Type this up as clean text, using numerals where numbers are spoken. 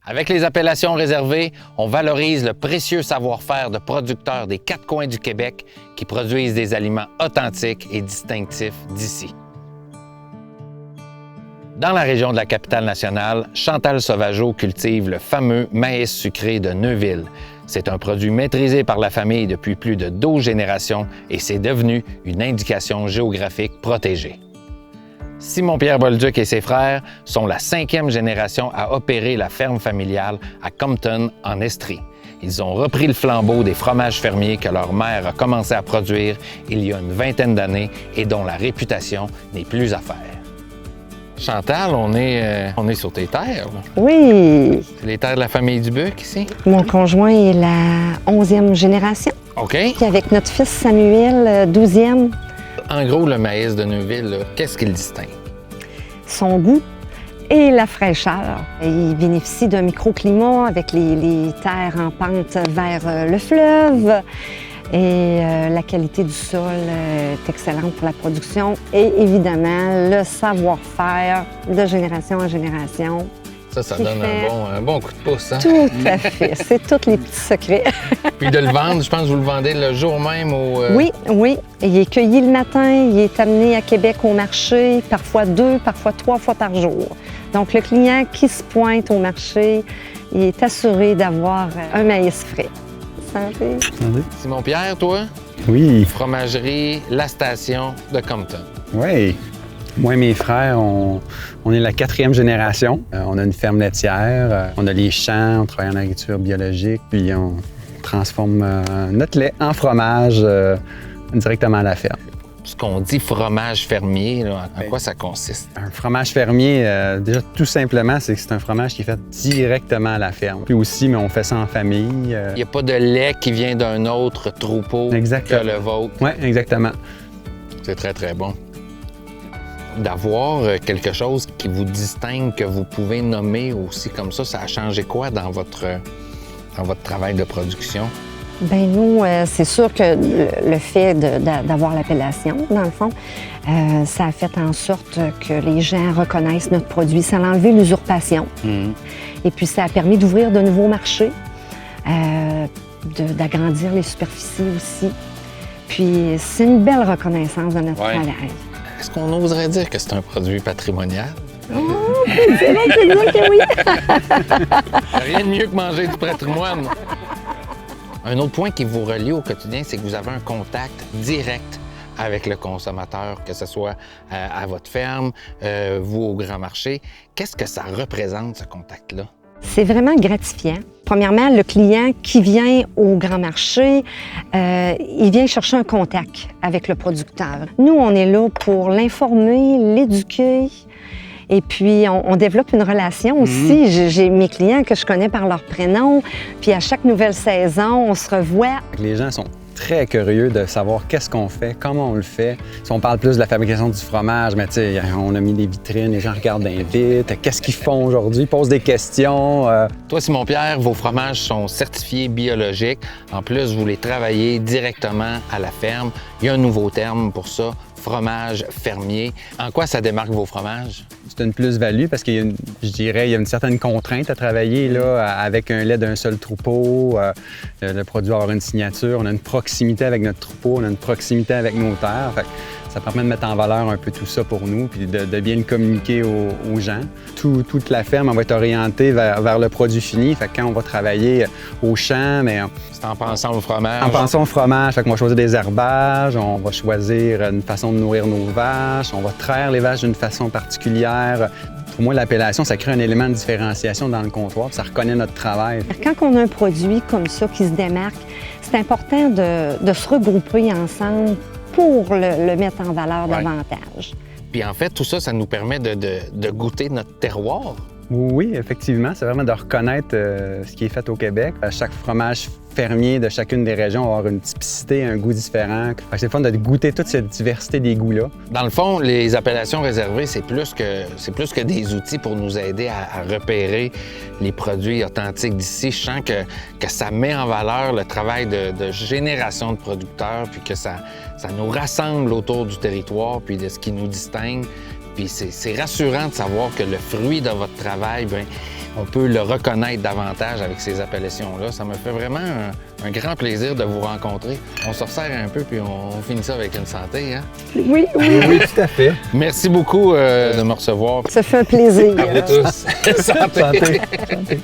Avec les appellations réservées, on valorise le précieux savoir-faire de producteurs des quatre coins du Québec qui produisent des aliments authentiques et distinctifs d'ici. Dans la région de la Capitale-Nationale, Chantal Sauvageau cultive le fameux maïs sucré de Neuville. C'est un produit maîtrisé par la famille depuis plus de 12 générations et c'est devenu une indication géographique protégée. Simon-Pierre Bolduc et ses frères sont la 5e génération à opérer la ferme familiale à Compton, en Estrie. Ils ont repris le flambeau des fromages fermiers que leur mère a commencé à produire il y a une vingtaine d'années et dont la réputation n'est plus à faire. Chantal, on est sur tes terres. Là. Oui. C'est les terres de la famille Dubuc, ici? Mon conjoint est la 11e génération. OK. Puis avec notre fils Samuel, 12e. En gros, le maïs de Neuville, là, qu'est-ce qu'il distingue? Son goût et la fraîcheur. Il bénéficie d'un microclimat avec les terres en pente vers le fleuve. Et la qualité du sol est excellente pour la production. Et évidemment, le savoir-faire de génération en génération. Ça donne un bon coup de pouce, hein? Tout à fait. C'est tous les petits secrets. Puis de le vendre, je pense que vous le vendez le jour même au... Oui. Il est cueilli le matin, il est amené à Québec au marché, parfois 2, parfois 3 fois par jour. Donc, le client qui se pointe au marché, il est assuré d'avoir un maïs frais. Santé. Simon-Pierre, toi? Oui. Fromagerie La Station de Compton. Oui. Moi et mes frères, on est la 4e génération. On a une ferme laitière, on a les champs, on travaille en agriculture biologique, puis on transforme notre lait en fromage directement à la ferme. Ce qu'on dit fromage fermier, là, en quoi ça consiste? Un fromage fermier, déjà tout simplement, c'est que c'est un fromage qui est fait directement à la ferme. Puis aussi, mais on fait ça en famille. Il n'y a pas de lait qui vient d'un autre troupeau que le vôtre. Oui, exactement. C'est très, très bon. D'avoir quelque chose qui vous distingue, que vous pouvez nommer aussi comme ça a changé quoi dans votre travail de production? Bien, nous, c'est sûr que le fait d'avoir l'appellation, dans le fond, ça a fait en sorte que les gens reconnaissent notre produit. Ça a enlevé l'usurpation. Et puis, ça a permis d'ouvrir de nouveaux marchés, d'agrandir les superficies aussi. Puis, c'est une belle reconnaissance de notre travail. Est-ce qu'on oserait dire que c'est un produit patrimonial? Oh, c'est vrai de dire que oui! Rien de mieux que manger du patrimoine. Un autre point qui vous relie au quotidien, c'est que vous avez un contact direct avec le consommateur, que ce soit à votre ferme, vous au grand marché. Qu'est-ce que ça représente, ce contact-là? C'est vraiment gratifiant. Premièrement, le client qui vient au grand marché, il vient chercher un contact avec le producteur. Nous, on est là pour l'informer, l'éduquer. Et puis, on développe une relation aussi. J'ai mes clients que je connais par leur prénom. Puis, à chaque nouvelle saison, on se revoit. Les gens sont très curieux de savoir qu'est-ce qu'on fait, comment on le fait. Si on parle plus de la fabrication du fromage, mais tu sais, on a mis des vitrines, les gens regardent bien vite. Qu'est-ce qu'ils font aujourd'hui? Ils posent des questions. Toi, Simon-Pierre, vos fromages sont certifiés biologiques. En plus, vous les travaillez directement à la ferme. Il y a un nouveau terme pour ça, fromage fermier. En quoi ça démarque vos fromages? C'est une plus-value parce qu'il y a il y a une certaine contrainte à travailler là, avec un lait d'un seul troupeau. Le produit va avoir une signature. On a une proximité avec notre troupeau, on a une proximité avec nos terres. Fait que ça permet de mettre en valeur un peu tout ça pour nous puis de bien le communiquer aux gens. Toute la ferme on va être orientée vers le produit fini. Fait que quand on va travailler au champ, mais c'est en pensant au fromage. En pensant au fromage. Fait qu'on va choisir des herbages, on va choisir une façon de nourrir nos vaches, on va traire les vaches d'une façon particulière. Pour moi, l'appellation, ça crée un élément de différenciation dans le comptoir, puis ça reconnaît notre travail. Quand on a un produit comme ça qui se démarque, c'est important de se regrouper ensemble pour le mettre en valeur davantage. Puis en fait, tout ça, ça nous permet de goûter notre terroir. Oui, effectivement. C'est vraiment de reconnaître ce qui est fait au Québec. Chaque fromage fermier de chacune des régions va avoir une typicité, un goût différent. C'est le fun de goûter toute cette diversité des goûts-là. Dans le fond, les appellations réservées, c'est plus que des outils pour nous aider à repérer les produits authentiques d'ici. Je sens que ça met en valeur le travail de génération de producteurs, puis que ça nous rassemble autour du territoire, puis de ce qui nous distingue. Puis c'est rassurant de savoir que le fruit de votre travail, bien, on peut le reconnaître davantage avec ces appellations-là. Ça me fait vraiment un grand plaisir de vous rencontrer. On se resserre un peu puis on finit ça avec une santé. Hein? Oui, oui. Oui, tout à fait. Merci beaucoup de me recevoir. Ça fait un plaisir. À vous tous. Santé. Santé.